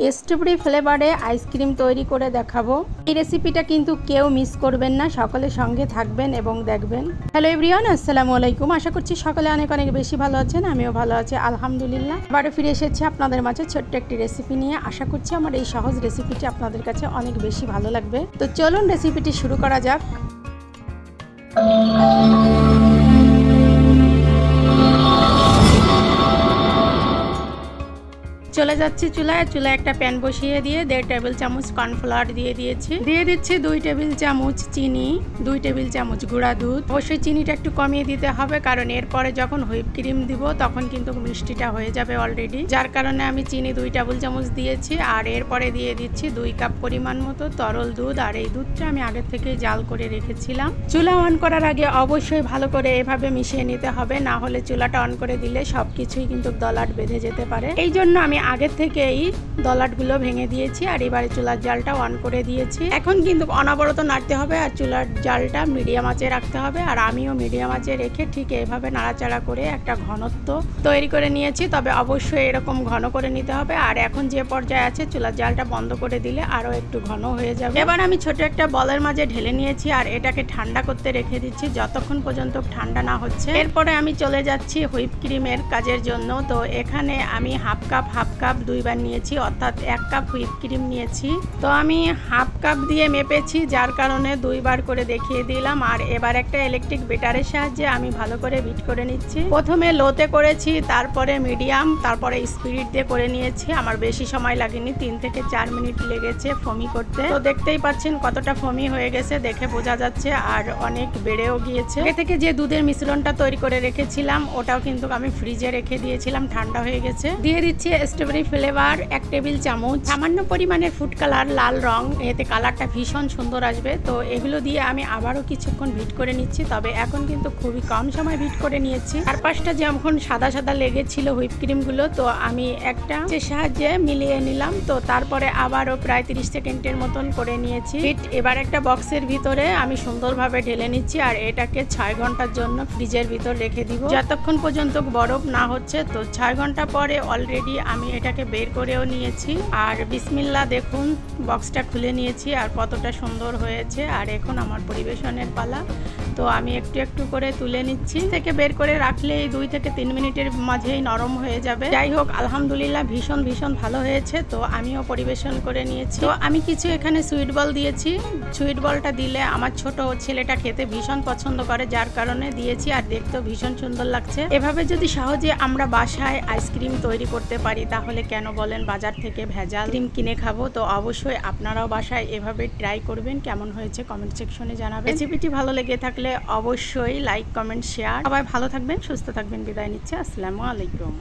Strawberry ফ্লেভারে ice cream তৈরি করে দেখাবো। এই রেসিপিটা কিন্তু কেউ মিস করবেন না, সকলের সঙ্গে থাকবেন এবং দেখবেন। হ্যালো এভরিওয়ান, আসসালামু আলাইকুম। আশা করছি সকলে অনেক অনেক বেশি ভালো আছেন, আমিও ভালো আছি আলহামদুলিল্লাহ। আবারও ফিরে এসেছি আপনাদের মাঝে ছোট্ট একটি রেসিপি নিয়ে। আশা করছি আমার এই সহজ রেসিপিটি আপনাদের কাছে অনেক বেশি ভালো লাগবে। তো চলুন রেসিপিটি শুরু করা যাক। চলে যাচ্ছি চুলায় একটা প্যান বসিয়ে দিয়ে 1.5 টেবিল চামচ কর্নফ্লাওয়ার দিয়ে দিচ্ছি 2 টেবিল চামচ চিনি, 2 টেবিল চামচ গুঁড়া দুধ। অবশ্যই চিনিটা একটু কমিয়ে দিতে হবে, কারণ এরপরে যখন হুইপ ক্রিম দিব তখন কিন্তু মিষ্টিটা হয়ে যাবে অলরেডি, যার কারণে আমি চিনি 2 টেবিল চামচ দিয়েছি। আর এরপরে দিয়ে দিচ্ছি 2 কাপ পরিমাণ মতো তরল দুধ। আর এই দুধটা আমি আগে থেকে জাল করে রেখেছিলাম। চুলা অন করার আগে অবশ্যই ভালো করে এভাবে মিশিয়ে নিতে হবে, না হলে চুলাটা অন করে দিলে সবকিছুই কিন্তু দলাট বেঁধে যেতে পারে। এই জন্য আমি আগে থেকেই দলাটগুলো ভেঙে দিয়েছি। আর এবারে চুলার জালটা অন করে দিয়েছি। এখন কিন্তু অনবরত নাড়তে হবে আর চুলার জালটা মিডিয়াম আঁচে রাখতে হবে। আর আমিও মিডিয়াম আঁচে রেখে ঠিক এইভাবে নাড়াচাড়া করে একটা ঘনত্ব তৈরি করে নিয়েছি। তবে অবশ্যই এরকম ঘন করে নিতে হবে। আর এখন যে পর্যায়ে আছে চুলার জালটা বন্ধ করে দিলে আরও একটু ঘন হয়ে যাবে। এবার আমি ছোট একটা বলের মাঝে ঢেলে নিয়েছি আর এটাকে ঠান্ডা করতে রেখে দিচ্ছি যতক্ষণ পর্যন্ত ঠান্ডা না হচ্ছে। এরপরে আমি চলে যাচ্ছি হুইপ ক্রিমের কাজের জন্য। তো এখানে আমি হাফ কাপ 2 বার নিয়েছি, অর্থাৎ 1 কাপ হুইপ ক্রিম নিয়েছি। তো আমি হাফ কাপ দিয়ে মেপেছি, যার কারণে 2 বার করে দেখিয়ে দিলাম। আর এবার একটা ইলেকট্রিক বিটারের সাহায্যে আমি ভালো করে বিট করে নিচ্ছি। প্রথমে লোতে করেছি, তারপরে মিডিয়াম, তারপরে স্পিড দিয়ে করে নিয়েছি। আমার বেশি সময় লাগেনি, 3 থেকে 4 মিনিট লেগেছে ফোমি করতে। তো দেখতেই পাচ্ছেন কতটা ফোমি হয়ে গেছে, দেখে বোঝা যাচ্ছে। আর অনেক বেড়েও গিয়েছে। আগে থেকে যে দুধের মিশ্রণটা তৈরি করে রেখেছিলাম ওটাও কিন্তু আমি ফ্রিজে রেখে দিয়েছিলাম, ঠান্ডা হয়ে গেছে। দিয়ে দিচ্ছি স্ট্রবেরি ফ্লেভার 1 টেবিল চামচ, সামান্য পরিমাণের ফুড কালার লাল রং, এতে কালারটা ভীষণ সুন্দর আসবে। তো এগুলো দিয়ে আমি আবারও কিছুক্ষণ বিট করে নিচ্ছি। তবে এখন কিন্তু খুবই কম সময় বিট করে নিয়েছি। চারপাশটা যখন সাদা সাদা লেগেছিল হুইপ ক্রিমগুলো, তো আমি একটা সাহায্যে মিলিয়ে নিলাম। তো তারপরে আবারও প্রায় 30 সেকেন্ডের মতন করে নিয়েছি বিট। এবার একটা বক্সের ভিতরে আমি সুন্দরভাবে ঢেলে নিচ্ছি আর এটাকে 6 ঘন্টার জন্য ফ্রিজের ভিতর রেখে দিব, যতক্ষণ পর্যন্ত বরফ না হচ্ছে। তো 6 ঘন্টা পরে অলরেডি আমি এটাকে বের করেও নিয়েছি। আর বিসমিল্লাহ, দেখুন বক্সটা খুলে নিয়েছি আর কতটা সুন্দর হয়েছে। আর এখন আমার পরিবেশনের পালা। তো আমি একটু একটু করে তুলে নিচ্ছি। থেকে বের করে রাখলে এই 2 থেকে 3 মিনিটের মাঝেই নরম হয়ে যাবে। যাই হোক, আলহামদুলিল্লাহ ভীষণ ভালো হয়েছে। তো আমিও পরিবেশন করে নিয়েছি। তো আমি কিছু এখানে সুইট বল দিয়েছি। সুইট বলটা দিলে আমার ছোট ছেলেটা খেতে ভীষণ পছন্দ করে, যার কারণে দিয়েছি। আর দেখতেও ভীষণ সুন্দর লাগছে। এভাবে যদি সহজে আমরা বাসায় আইসক্রিম তৈরি করতে পারি, তাহলে কেন বলেন বাজার থেকে ভেজাল ক্রিম কিনে খাবো? তো অবশ্যই আপনারাও বাসায় এভাবে ট্রাই করবেন। কেমন হয়েছে কমেন্ট সেকশনে জানাবেন। রেসিপিটি ভালো লেগে থাকলে অবশ্যই লাইক, কমেন্ট, শেয়ার। সবাই ভালো থাকবেন, সুস্থ থাকবেন। বিদায় নিচ্ছে, আসসালামু আলাইকুম।